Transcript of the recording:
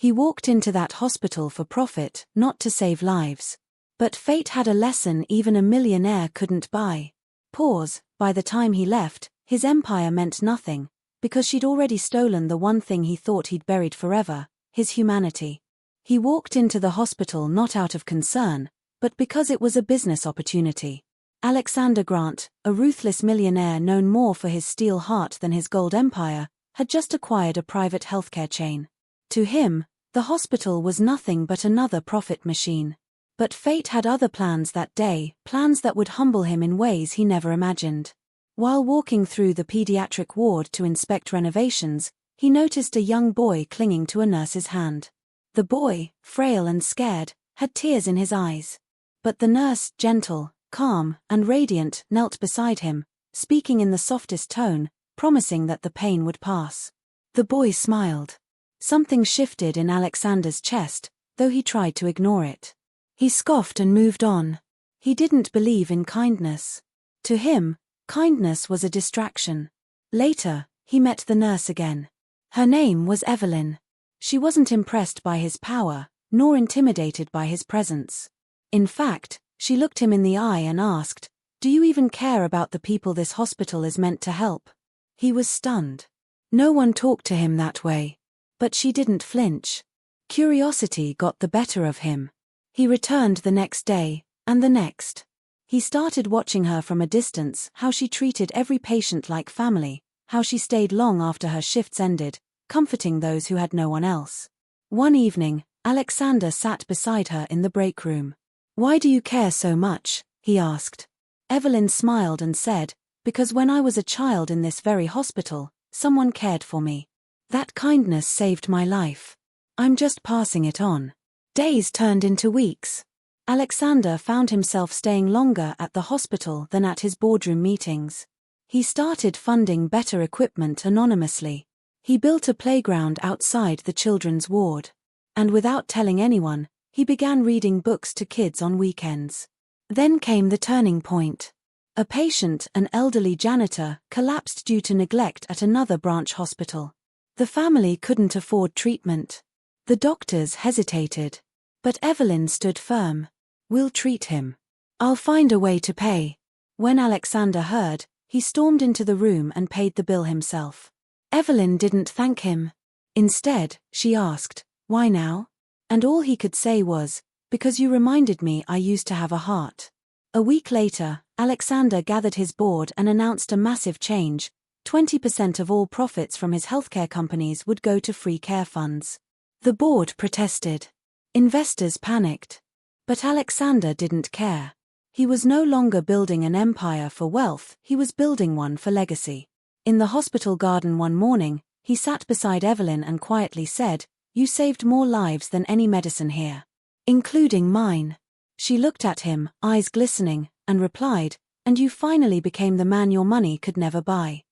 He walked into that hospital for profit, not to save lives. But fate had a lesson even a millionaire couldn't buy. Pause. By the time he left, his empire meant nothing, because she'd already stolen the one thing he thought he'd buried forever, his humanity. He walked into the hospital not out of concern, but because it was a business opportunity. Alexander Grant, a ruthless millionaire known more for his steel heart than his gold empire, had just acquired a private healthcare chain. To him, the hospital was nothing but another profit machine. But fate had other plans that day, plans that would humble him in ways he never imagined. While walking through the pediatric ward to inspect renovations, he noticed a young boy clinging to a nurse's hand. The boy, frail and scared, had tears in his eyes. But the nurse, gentle, calm, and radiant, knelt beside him, speaking in the softest tone, promising that the pain would pass. The boy smiled. Something shifted in Alexander's chest, though he tried to ignore it. He scoffed and moved on. He didn't believe in kindness. To him, kindness was a distraction. Later, he met the nurse again. Her name was Evelyn. She wasn't impressed by his power, nor intimidated by his presence. In fact, she looked him in the eye and asked, "Do you even care about the people this hospital is meant to help?" He was stunned. No one talked to him that way. But she didn't flinch. Curiosity got the better of him. He returned the next day, and the next. He started watching her from a distance, how she treated every patient like family, how she stayed long after her shifts ended, comforting those who had no one else. One evening, Alexander sat beside her in the break room. "Why do you care so much?" he asked. Evelyn smiled and said, "Because when I was a child in this very hospital, someone cared for me. That kindness saved my life. I'm just passing it on." Days turned into weeks. Alexander found himself staying longer at the hospital than at his boardroom meetings. He started funding better equipment anonymously. He built a playground outside the children's ward. And without telling anyone, he began reading books to kids on weekends. Then came the turning point. A patient, an elderly janitor, collapsed due to neglect at another branch hospital. The family couldn't afford treatment. The doctors hesitated. But Evelyn stood firm. "We'll treat him. I'll find a way to pay." When Alexander heard, he stormed into the room and paid the bill himself. Evelyn didn't thank him. Instead, she asked, "Why now?" And all he could say was, "Because you reminded me I used to have a heart." A week later, Alexander gathered his board and announced a massive change. 20% of all profits from his healthcare companies would go to free care funds. The board protested. Investors panicked. But Alexander didn't care. He was no longer building an empire for wealth, he was building one for legacy. In the hospital garden one morning, he sat beside Evelyn and quietly said, "You saved more lives than any medicine here. Including mine." She looked at him, eyes glistening, and replied, "And you finally became the man your money could never buy."